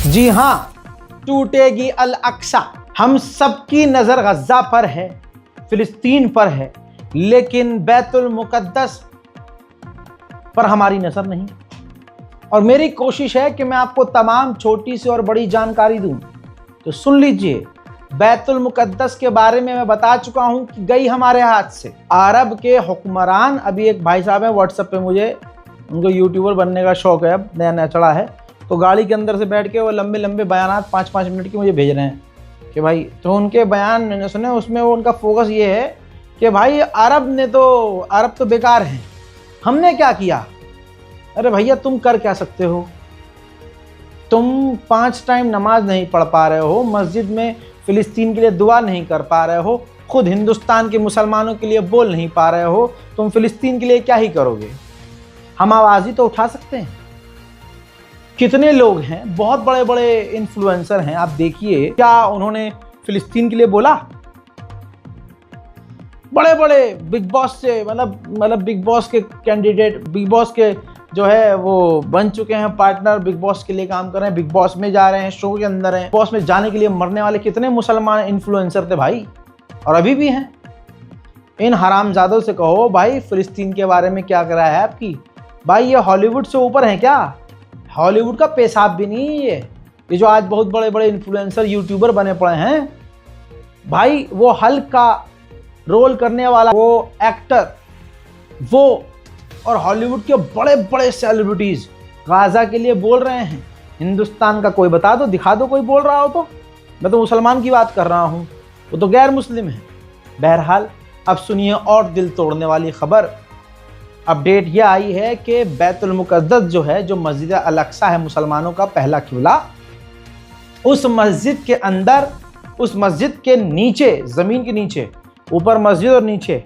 जी हाँ, टूटेगी अल अक्सा। हम सबकी नजर गज़ा पर है, फिलिस्तीन पर है, लेकिन बैतुल मुक़द्दस पर हमारी नजर नहीं। और मेरी कोशिश है कि मैं आपको तमाम छोटी सी और बड़ी जानकारी दूं। तो सुन लीजिए, बैतुल मुक़द्दस के बारे में मैं बता चुका हूं कि गई हमारे हाथ से। अरब के हुक्मरान, अभी एक भाई साहब हैं व्हाट्सएप पे, मुझे उनको यूट्यूबर बनने का शौक है, अब नया नया चढ़ा है, तो गाड़ी के अंदर से बैठ के वो लंबे लंबे बयानात 5-5 मिनट के मुझे भेज रहे हैं कि भाई, तो उनके बयान मैंने सुने, उसमें वो उनका फोकस ये है कि भाई अरब तो बेकार हैं, हमने क्या किया। अरे भैया, तुम कर क्या सकते हो? तुम 5 टाइम नमाज नहीं पढ़ पा रहे हो, मस्जिद में फिलिस्तीन के लिए दुआ नहीं कर पा रहे हो, खुद हिंदुस्तान के मुसलमानों के लिए बोल नहीं पा रहे हो, तुम फिलिस्तीन के लिए क्या ही करोगे? हम आवाज़ ही तो उठा सकते हैं। कितने लोग हैं, बहुत बड़े बड़े इन्फ्लुएंसर हैं, आप देखिए क्या उन्होंने फिलिस्तीन के लिए बोला। बड़े बड़े बिग बॉस से, मतलब बिग बॉस के कैंडिडेट, बिग बॉस के जो है वो बन चुके हैं पार्टनर, बिग बॉस के लिए काम कर रहे हैं, बिग बॉस में जा रहे हैं, शो के अंदर हैं, बॉस में जाने के लिए मरने वाले कितने मुसलमान इन्फ्लुएंसर थे भाई, और अभी भी हैं। इन हरामजादों से कहो भाई, फिलिस्तीन के बारे में क्या करा है आपकी? भाई ये हॉलीवुड से ऊपर है क्या? हॉलीवुड का पेशाब भी नहीं है ये जो आज बहुत बड़े बड़े इन्फ्लुएंसर यूट्यूबर बने पड़े हैं। भाई वो हल्क का रोल करने वाला वो एक्टर, वो और हॉलीवुड के बड़े बड़े सेलिब्रिटीज गाजा के लिए बोल रहे हैं। हिंदुस्तान का कोई बता दो, दिखा दो कोई बोल रहा हो तो। मैं तो मुसलमान की बात कर रहा हूं, वो तो गैर मुस्लिम है। बहरहाल, अब सुनिए और दिल तोड़ने वाली खबर। अपडेट यह आई है कि बैतुल मुक़द्दस जो है, जो मस्जिद अल अक्सा है मुसलमानों का पहला किबला, उस मस्जिद के अंदर, उस मस्जिद के नीचे, जमीन के नीचे, ऊपर मस्जिद और नीचे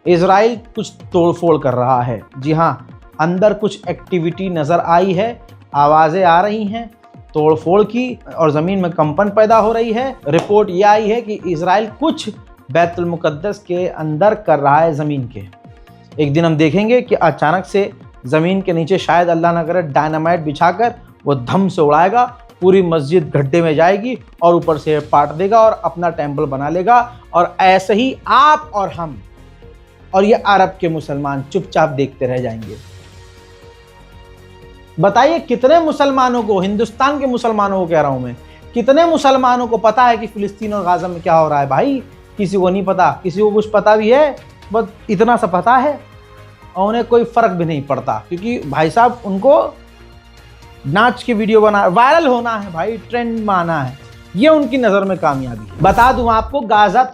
इजराइल कुछ तोड़फोड़ कर रहा है। जी हाँ, अंदर कुछ एक्टिविटी नज़र आई है, आवाज़ें आ रही हैं तोड़फोड़ की, और ज़मीन में कंपन पैदा हो रही है। रिपोर्ट यह आई है कि इजराइल कुछ बैतुल मुक़द्दस के अंदर कर रहा है ज़मीन के। एक दिन हम देखेंगे कि अचानक से ज़मीन के नीचे, शायद अल्लाह न करे, डायनामाइट बिछाकर वो धम से उड़ाएगा, पूरी मस्जिद गड्ढे में जाएगी और ऊपर से पाट देगा और अपना टेम्पल बना लेगा। और ऐसे ही आप और हम और ये अरब के मुसलमान चुपचाप देखते रह जाएंगे। बताइए कितने मुसलमानों को, हिंदुस्तान के मुसलमानों को कह रहा हूं मैं, कितने मुसलमानों को पता है कि फिलिस्तीन और गाजा में क्या हो रहा है? भाई किसी को नहीं पता, किसी को कुछ पता भी है, बस इतना सा पता है, और उन्हें कोई फर्क भी नहीं पड़ता, क्योंकि भाई साहब उनको नाच की वीडियो बना, वायरल होना है भाई, ट्रेंड में आना है, ये उनकी नजर में कामयाबी है। बता दूं आपको,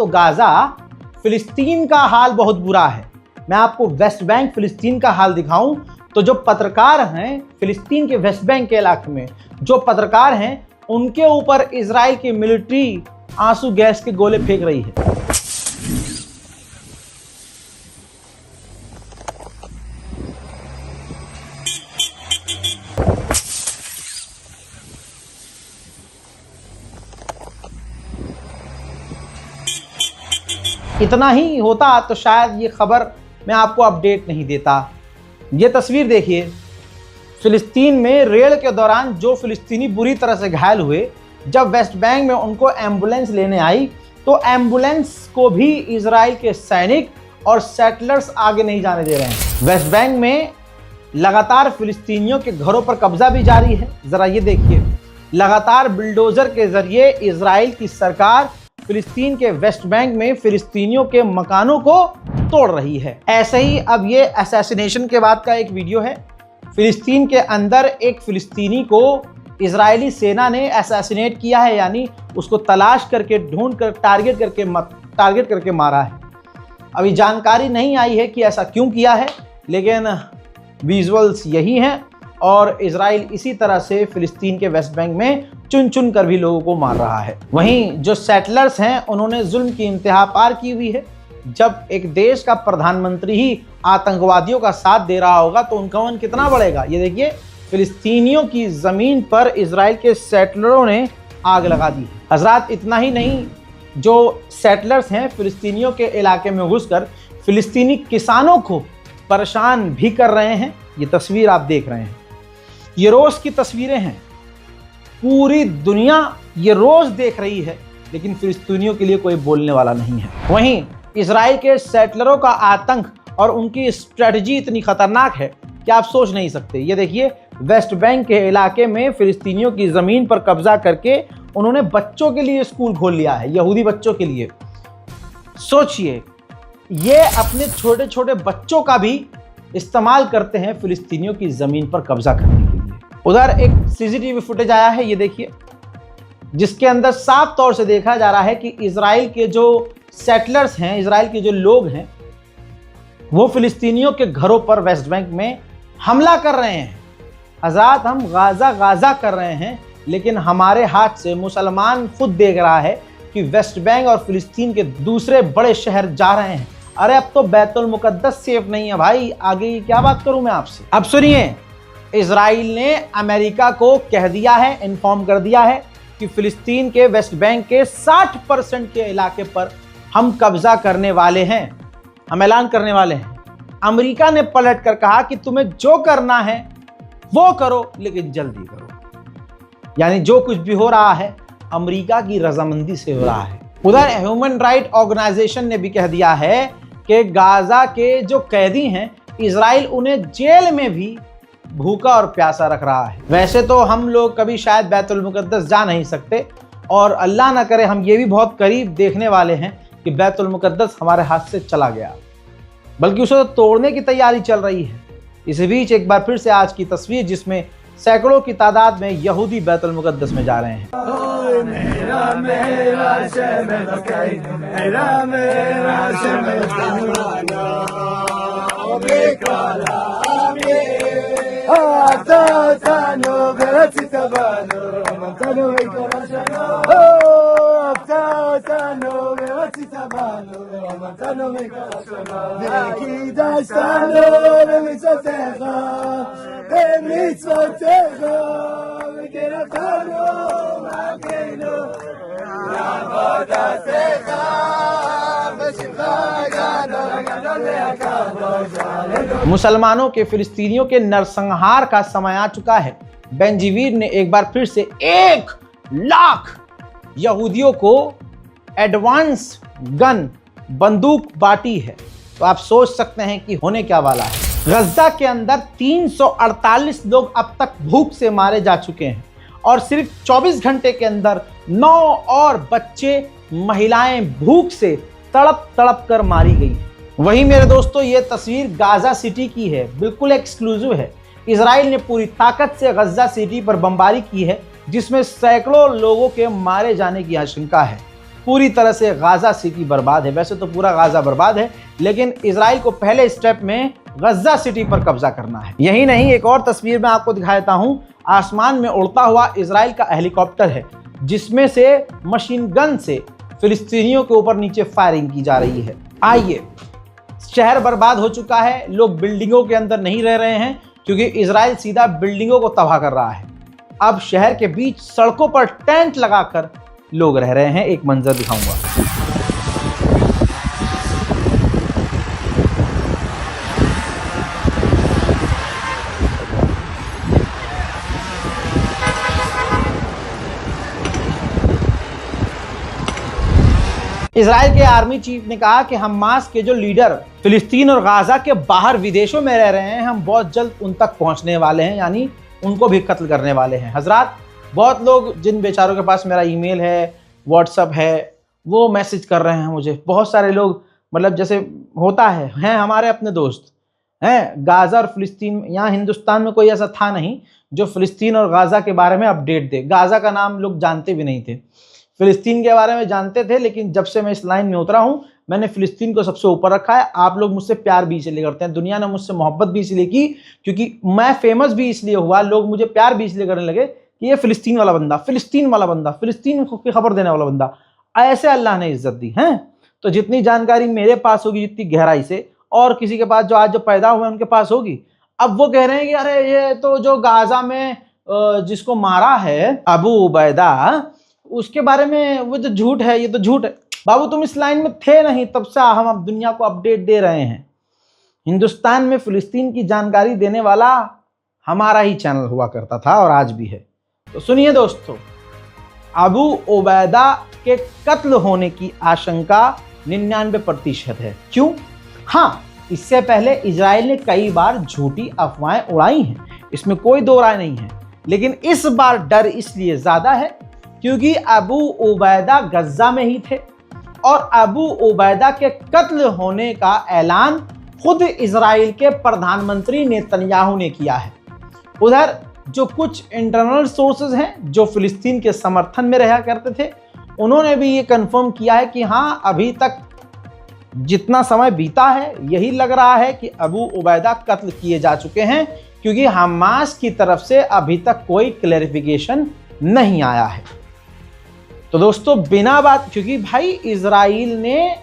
गाजा फिलिस्तीन का हाल बहुत बुरा है। मैं आपको वेस्ट बैंक फिलिस्तीन का हाल दिखाऊं तो जो पत्रकार हैं फिलिस्तीन के वेस्ट बैंक के इलाके में, जो पत्रकार हैं, उनके ऊपर इजराइल की मिलिट्री आंसू गैस के गोले फेंक रही है। इतना ही होता तो शायद ये खबर मैं आपको अपडेट नहीं देता। ये तस्वीर देखिए, फिलिस्तीन में रेड के दौरान जो फिलिस्तीनी बुरी तरह से घायल हुए, जब वेस्ट बैंक में उनको एम्बुलेंस लेने आई तो एम्बुलेंस को भी इजराइल के सैनिक और सेटलर्स आगे नहीं जाने दे रहे हैं। वेस्ट बैंक में लगातार फिलिस्तीनियों के घरों पर कब्जा भी जारी है। जरा ये देखिए, लगातार बुलडोजर के जरिए इजराइल की सरकार फिलिस्तीन के वेस्ट बैंक में फिलिस्तीनियों के मकानों को तोड़ रही है। ऐसे ही अब ये असैसिनेशन के बाद का एक वीडियो है। फिलिस्तीन के अंदर एक फिलिस्तीनी को इजरायली सेना ने असैसिनेट किया है, यानी उसको तलाश करके, ढूंढ कर, टारगेट करके मारा है। अभी जानकारी नहीं आई है कि ऐसा क्यों किया है, लेकिन विजुअल्स यही हैं, और इजराइल इसी तरह से फिलिस्तीन के वेस्ट बैंक में चुन चुन कर भी लोगों को मार रहा है। वहीं जो सेटलर्स हैं, उन्होंने जुल्म की इंतहा पार की हुई है। जब एक देश का प्रधानमंत्री ही आतंकवादियों का साथ दे रहा होगा तो उनका मन कितना बढ़ेगा। ये देखिए, फिलिस्तीनियों की ज़मीन पर इजराइल के सेटलरों ने आग लगा दी। हजरात, इतना ही नहीं, जो सेटलर्स हैं फिलिस्तीनियों के इलाके में घुसकर फिलिस्तीनी किसानों को परेशान भी कर रहे हैं। ये तस्वीर आप देख रहे हैं, ये रोज़ की तस्वीरें हैं। पूरी दुनिया ये रोज देख रही है, लेकिन फिलिस्तीनियों के लिए कोई बोलने वाला नहीं है। वहीं इजराइल के सेटलरों का आतंक और उनकी स्ट्रेटजी इतनी खतरनाक है कि आप सोच नहीं सकते। ये देखिए, वेस्ट बैंक के इलाके में फिलिस्तीनियों की ज़मीन पर कब्जा करके उन्होंने बच्चों के लिए स्कूल खोल लिया है, यहूदी बच्चों के लिए। सोचिए, ये अपने छोटे छोटे बच्चों का भी इस्तेमाल करते हैं फिलिस्तीनियों की ज़मीन पर कब्जा करने के लिए। उधर एक सीसीटीवी फुटेज आया है, ये देखिए, जिसके अंदर साफ तौर से देखा जा रहा है कि इजराइल के जो सेटलर्स हैं, इजराइल के जो लोग हैं, वो फिलिस्तीनियों के घरों पर वेस्ट बैंक में हमला कर रहे हैं। हज़रात, हम गाज़ा गाज़ा कर रहे हैं, लेकिन हमारे हाथ से मुसलमान खुद देख रहा है कि वेस्ट बैंक और फिलिस्तीन के दूसरे बड़े शहर जा रहे हैं। अरे अब तो बैतुल मुकद्दस सेफ नहीं है भाई, आगे क्या बात करूं मैं आपसे। अब सुनिए, इजराइल ने अमेरिका को कह दिया है, इन्फॉर्म कर दिया है कि फिलिस्तीन के वेस्ट बैंक के 60% के इलाके पर हम कब्जा करने वाले हैं, हम ऐलान करने वाले हैं। अमेरिका ने पलट कर कहा कि तुम्हें जो करना है वो करो, लेकिन जल्दी करो। यानी जो कुछ भी हो रहा है अमेरिका की रजामंदी से हो रहा है। उधर ह्यूमन राइट ऑर्गेनाइजेशन ने भी कह दिया है कि गाजा के जो कैदी हैं, इजराइल उन्हें जेल में भी भूखा और प्यासा रख रहा है। वैसे तो हम लोग कभी शायद बैतुल मुकद्दस जा नहीं सकते, और अल्लाह ना करे हम ये भी बहुत करीब देखने वाले हैं कि बैतुल मुकद्दस हमारे हाथ से चला गया, बल्कि उसे तो तोड़ने की तैयारी चल रही है। इस बीच एक बार फिर से आज की तस्वीर, जिसमें सैकड़ों की तादाद में यहूदी बैतुल मुकद्दस में जा रहे हैं। मुसलमानों के फिलिस्तीनियों के नरसंहार का समय आ चुका है। बेंजीवीर ने एक बार फिर से 1 लाख यहूदियों को एडवांस गन बंदूक बांटी है। तो आप सोच सकते हैं कि होने क्या वाला है। गजा के अंदर 348 लोग अब तक भूख से मारे जा चुके हैं, और सिर्फ 24 घंटे के अंदर 9 और बच्चे, महिलाएं भूख से तड़प तड़प कर मारी गई। वहीं मेरे दोस्तों, ये तस्वीर गाजा सिटी की है, बिल्कुल एक्सक्लूसिव है। इजराइल ने पूरी ताकत से गजा सिटी पर बमबारी की है, जिसमें सैकड़ों लोगों के मारे जाने की आशंका है। पूरी तरह से गाजा सिटी बर्बाद है। वैसे तो पूरा गाजा बर्बाद है, लेकिन इजराइल को पहले स्टेप में गजा सिटी पर कब्जा करना है। यही नहीं, एक और तस्वीर मैं आपको दिखा देता हूं। आसमान में उड़ता हुआ इजराइल का हेलीकॉप्टर है, जिसमें से मशीन गन से फिलिस्तीनियों के ऊपर नीचे फायरिंग की जा रही है। आइए, शहर बर्बाद हो चुका है, लोग बिल्डिंगों के अंदर नहीं रह रहे हैं, क्योंकि इजराइल सीधा बिल्डिंगों को तबाह कर रहा है। अब शहर के बीच सड़कों पर टेंट लगाकर लोग रह रहे हैं। एक मंजर दिखाऊंगा। इजराइल के आर्मी चीफ ने कहा कि हमास के जो लीडर फिलिस्तीन और गाजा के बाहर विदेशों में रह रहे हैं, हम बहुत जल्द उन तक पहुंचने वाले हैं, यानी उनको भी कत्ल करने वाले हैं। हजरात, बहुत लोग जिन बेचारों के पास मेरा ईमेल है, व्हाट्सअप है, वो मैसेज कर रहे हैं मुझे। बहुत सारे लोग, मतलब जैसे होता है, हैं हमारे अपने दोस्त हैं गाजा और फिलिस्तीन। यहाँ हिंदुस्तान में कोई ऐसा था नहीं जो फिलिस्तीन और गाजा के बारे में अपडेट दे। गाजा का नाम लोग जानते भी नहीं थे, फिलिस्तीन के बारे में जानते थे, लेकिन जब से मैं इस लाइन में उतरा हूं, मैंने फिलिस्तीन को सबसे ऊपर रखा है। आप लोग मुझसे प्यार भी इसलिए करते हैं, दुनिया ने मुझसे मोहब्बत भी इसलिए की क्योंकि मैं फेमस भी इसलिए हुआ, लोग मुझे प्यार भी इसलिए करने लगे कि ये फिलिस्तीन वाला बंदा, फिलिस्तीन वाला बंदा, फिलिस्तीन की खबर देने वाला बंदा। ऐसे अल्लाह ने इज्जत दी है। तो जितनी जानकारी मेरे पास होगी, जितनी गहराई से, और किसी के पास जो आज जो पैदा हुए उनके पास होगी। अब वो कह रहे हैं कि अरे ये तो जो गाजा में जिसको मारा है अबू उबैदा, उसके बारे में वो तो झूठ है, ये तो झूठ है। बाबू, तुम इस लाइन में थे नहीं, तब से हम अब दुनिया को अपडेट दे रहे हैं। हिंदुस्तान में फिलिस्तीन की जानकारी देने वाला हमारा ही चैनल हुआ करता था, और आज भी है। तो सुनिए दोस्तों, अबू उबैदा के कत्ल होने की आशंका 99% है। क्यों? हाँ, इससे पहले इजराइल ने कई बार झूठी अफवाहें उड़ाई हैं, इसमें कोई दो राय नहीं है। लेकिन इस बार डर इसलिए ज्यादा है क्योंकि अबू उबैदा गज्जा में ही थे और अबू उबैदा के कत्ल होने का ऐलान खुद इजराइल के प्रधानमंत्री नेतन्याहू ने किया है। उधर जो कुछ इंटरनल सोर्सेज हैं जो फिलिस्तीन के समर्थन में रहा करते थे, उन्होंने भी ये कंफर्म किया है कि हाँ, अभी तक जितना समय बीता है यही लग रहा है कि अबू उबैदा कत्ल किए जा चुके हैं, क्योंकि हमास की तरफ से अभी तक कोई क्लैरिफिकेशन नहीं आया है। तो दोस्तों, बिना बात, क्योंकि भाई इजराइल ने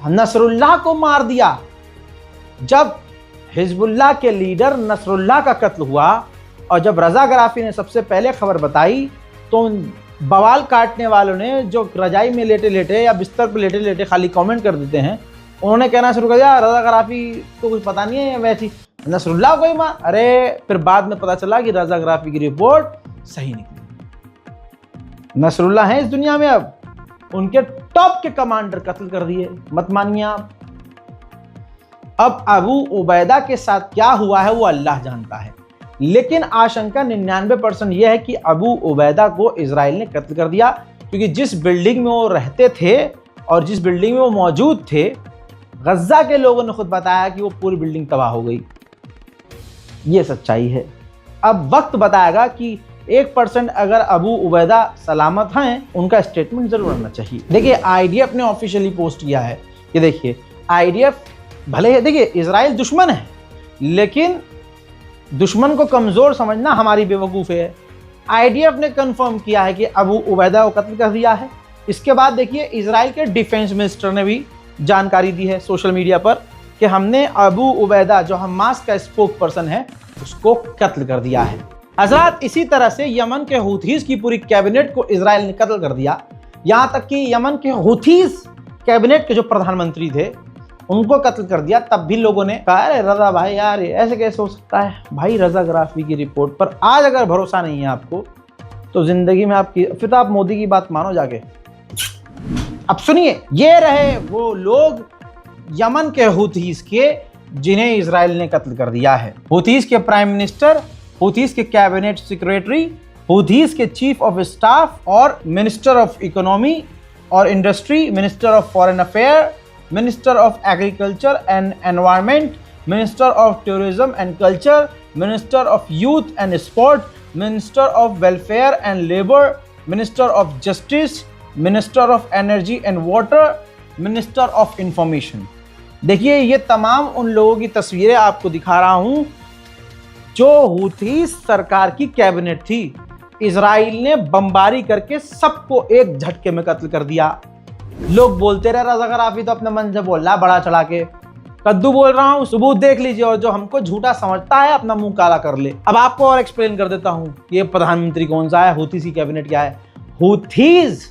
नसरुल्लाह को मार दिया। जब हिजबुल्लाह के लीडर नसरुल्लाह का कत्ल हुआ और जब रजा गराफी ने सबसे पहले खबर बताई, तो बवाल काटने वालों ने, जो रजाई में लेटे लेटे या बिस्तर पर लेटे लेटे खाली कमेंट कर देते हैं, उन्होंने कहना शुरू कर दिया रजा गराफी को कुछ पता नहीं है, वैसी नसरुल्लाह को ही मार। अरे फिर बाद में पता चला कि रजा गराफी की रिपोर्ट सही निकली। नसरुल्लाह है इस दुनिया में, अब उनके टॉप के कमांडर कत्ल कर दिए। मत मानिए आप। अब अबू उबैदा के साथ क्या हुआ है वो अल्लाह जानता है, लेकिन आशंका 99% यह है कि अबू उबैदा को इजराइल ने कत्ल कर दिया, क्योंकि जिस बिल्डिंग में वो रहते थे और जिस बिल्डिंग में वो मौजूद थे, गज्जा के लोगों ने खुद बताया कि वो पूरी बिल्डिंग तबाह हो गई। ये सच्चाई है। अब वक्त बताएगा कि 1% अगर अबू उबैदा सलामत हैं, उनका स्टेटमेंट जरूर आना चाहिए। देखिए, आईडीएफ ने ऑफिशियली पोस्ट किया है। ये देखिए, आईडीएफ भले, देखिए इजराइल दुश्मन है, लेकिन दुश्मन को कमजोर समझना हमारी बेवकूफ़ी है। आईडीएफ ने कंफर्म किया है कि अबू उबैदा को कत्ल कर दिया है। इसके बाद देखिए, इजराइल के डिफेंस मिनिस्टर ने भी जानकारी दी है सोशल मीडिया पर कि हमने अबू उबैदा, जो हमास का स्पोक पर्सन है, उसको कत्ल कर दिया है। हजरात, इसी तरह से यमन के हुथीज की पूरी कैबिनेट को इजराइल ने कत्ल कर दिया। यहाँ तक कि यमन के हुथीज कैबिनेट के जो प्रधानमंत्री थे, उनको कत्ल कर दिया। तब भी लोगों ने कहा, अरे रजा भाई यार, ऐसे कैसे हो सकता है। भाई, रजा गराफी की रिपोर्ट पर आज अगर भरोसा नहीं है आपको, तो जिंदगी में आपकी, फिर तो आप मोदी की बात मानो जाके। अब सुनिए, ये रहे वो लोग यमन के हुथीज के जिन्हें इजराइल ने कत्ल कर दिया है। हुथीज के प्राइम मिनिस्टर, हुथीज के कैबिनेट सेक्रेटरी, हुथीज के चीफ ऑफ स्टाफ और मिनिस्टर ऑफ इकोनॉमी और industry, minister of foreign affair, Minister of Agriculture and Environment, Minister of Tourism and Culture, Minister of Youth and Sport, Minister of Welfare and Labor, Minister of Justice, Minister of Energy and Water, Minister of Information। देखिए, ये तमाम उन लोगों की तस्वीरें आपको दिखा रहा हूं जो हुथी सरकार की कैबिनेट थी। इजराइल ने बमबारी करके सबको एक झटके में कत्ल कर दिया। लोग बोलते रहे रजा गराफी तो अपने मन से बोल रहा, बड़ा चढ़ा के। कद्दू बोल रहा हूं, सबूत देख लीजिए, और जो हमको झूठा समझता है अपना मुंह काला कर ले। अब आपको और एक्सप्लेन कर देता हूं, ये प्रधानमंत्री कौन सा है, हुथीज की कैबिनेट क्या है। हुथीज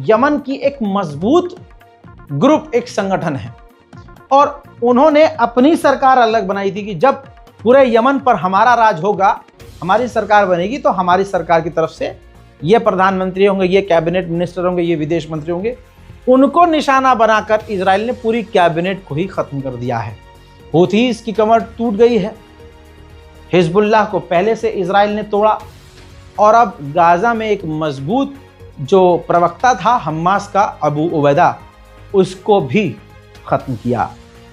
यमन की एक मजबूत ग्रुप, एक संगठन है, और उन्होंने अपनी सरकार अलग बनाई थी कि जब पूरे यमन पर हमारा राज होगा, हमारी सरकार बनेगी, तो हमारी सरकार की तरफ से ये प्रधानमंत्री होंगे, ये कैबिनेट मिनिस्टर होंगे, ये विदेश मंत्री होंगे। उनको निशाना बनाकर इजराइल ने पूरी कैबिनेट को ही खत्म कर दिया है। हुथीज की कमर टूट गई है। हिजबुल्लाह को पहले से इजराइल ने तोड़ा, और अब गाजा में एक मजबूत जो प्रवक्ता था हमास का, अबू उबैदा, उसको भी खत्म किया।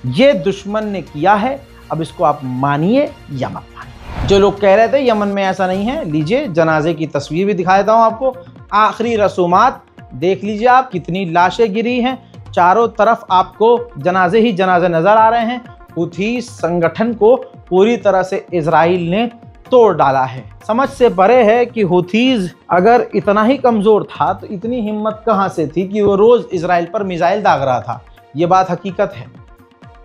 ये दुश्मन ने किया है। अब इसको आप मानिए या मत मानिए। जो लोग कह रहे थे यमन में ऐसा नहीं है, लीजिए जनाजे की तस्वीर भी दिखा देता हूं आपको। आखिरी रसूमात देख लीजिए आप, कितनी लाशें गिरी हैं, चारों तरफ आपको जनाजे ही जनाजे नजर आ रहे हैं। हुथी संगठन को पूरी तरह से इजराइल ने तोड़ डाला है। समझ से परे है कि हुथीज अगर इतना ही कमजोर था तो इतनी हिम्मत कहां से थी कि वो रोज इजराइल पर मिसाइल दाग रहा था। ये बात हकीकत है,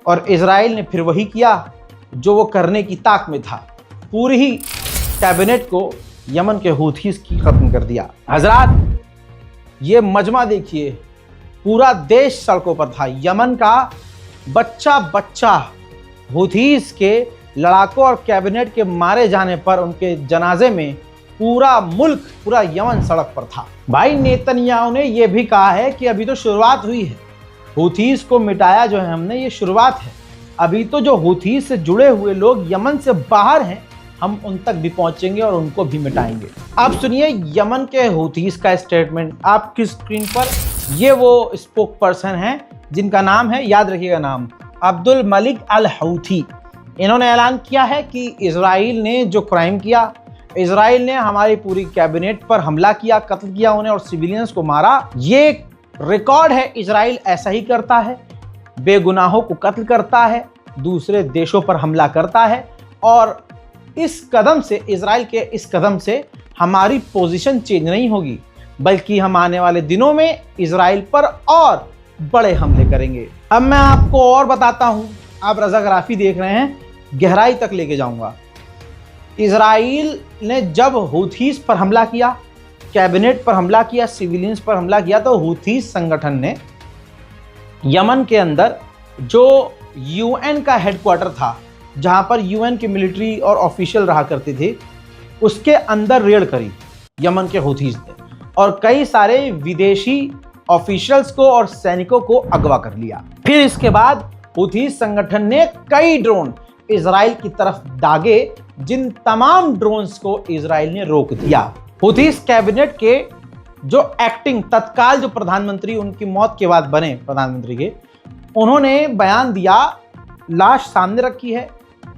और इजराइल ने फिर वही किया जो वो करने की ताक में था। पूरी ही कैबिनेट को यमन के हुथीज की खत्म कर दिया। हजरात, ये मजमा देखिए, पूरा देश सड़कों पर था। यमन का बच्चा बच्चा हुथीज के लड़ाकों और कैबिनेट के मारे जाने पर उनके जनाजे में पूरा मुल्क, पूरा यमन सड़क पर था। भाई नेतन्याहू ने यह भी कहा है कि अभी तो शुरुआत हुई है, हुथीस को मिटाया जो है हमने, ये शुरुआत है। अभी तो जो हुथीस से जुड़े हुए लोग यमन से बाहर हैं, हम उन तक भी पहुंचेंगे और उनको भी मिटाएंगे। आप सुनिए यमन के हुथीस का स्टेटमेंट आपकी स्क्रीन पर। ये वो स्पोक पर्सन हैं जिनका नाम है, याद रखिएगा नाम, अब्दुल मलिक अल हूथी। इन्होंने ऐलान किया है कि इजराइल ने जो क्राइम किया, इजराइल ने हमारी पूरी कैबिनेट पर हमला किया, कत्ल किया उन्हें और सिविलियंस को मारा, ये रिकॉर्ड है। इजराइल ऐसा ही करता है, बेगुनाहों को कत्ल करता है, दूसरे देशों पर हमला करता है। और इस कदम से, इजराइल के इस कदम से हमारी पोजीशन चेंज नहीं होगी, बल्कि हम आने वाले दिनों में इजराइल पर और बड़े हमले करेंगे। अब मैं आपको और बताता हूं, आप रज़ाग्राफी देख रहे हैं, गहराई तक लेके जाऊंगा। इजराइल ने जब हुथीस पर हमला किया, कैबिनेट पर हमला किया, सिविलियंस पर हमला किया, तो हुथीस संगठन ने यमन के अंदर जो यूएन का हेडक्वार्टर था, जहां पर यूएन के मिलिट्री और ऑफिशियल रहा करते थे, उसके अंदर रेड करी यमन के हुथीस ने और कई सारे विदेशी ऑफिशियल्स को और सैनिकों को अगवा कर लिया। फिर इसके बाद हुथीस संगठन ने कई ड्रोन इजराइल की तरफ दागे, जिन तमाम ड्रोन्स को इजराइल ने रोक दिया। हुथीस कैबिनेट के जो एक्टिंग तत्काल जो प्रधानमंत्री उनकी मौत के बाद बने प्रधानमंत्री के, उन्होंने बयान दिया, लाश सामने रखी है,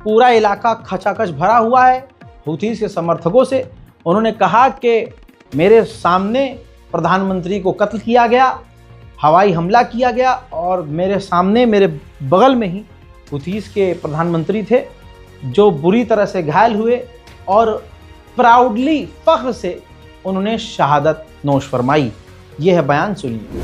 पूरा इलाका खचाखच भरा हुआ है हुथीस के समर्थकों से। उन्होंने कहा कि मेरे सामने प्रधानमंत्री को कत्ल किया गया, हवाई हमला किया गया और मेरे सामने, मेरे बगल में ही हुथीस के प्रधानमंत्री थे जो बुरी तरह से घायल हुए और प्राउडली, फख्र से उन्होंने शहादत नोश फरमाई। यह है बयान, सुनिए।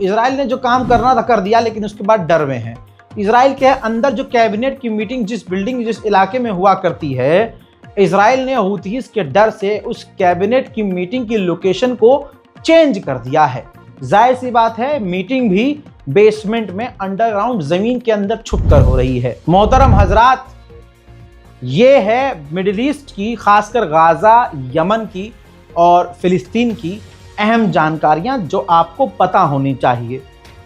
इजराइल ने जो काम करना था कर दिया, लेकिन उसके बाद डर में है। इजराइल के अंदर जो कैबिनेट की मीटिंग जिस बिल्डिंग, जिस इलाके में हुआ करती है, इजराइल ने हुथीस के डर से उस कैबिनेट की मीटिंग की लोकेशन को चेंज कर दिया है। जाहिर सी बात है, मीटिंग भी बेसमेंट में, अंडरग्राउंड जमीन के अंदर छुपकर हो रही है। मोहतरम हजरात, ये है मिडिल ईस्ट की, खासकर गाजा, यमन की और फिलिस्तीन की अहम जानकारियां जो आपको पता होनी चाहिए।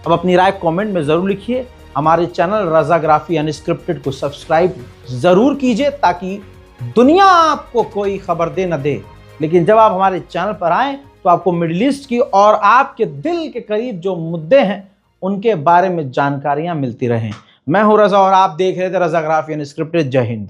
अब अपनी राय कमेंट में ज़रूर लिखिए। हमारे चैनल रज़ाग्राफी अनस्क्रिप्टेड को सब्सक्राइब ज़रूर कीजिए ताकि दुनिया आपको कोई खबर दे न दे, लेकिन जब आप हमारे चैनल पर आएँ तो आपको मिडिल ईस्ट की और आपके दिल के करीब जो मुद्दे हैं उनके बारे में जानकारियाँ मिलती रहें। मैं हूँ रज़ा और आप देख रहे थे रज़ाग्राफी अनस्क्रिप्टेड। जय हिंद।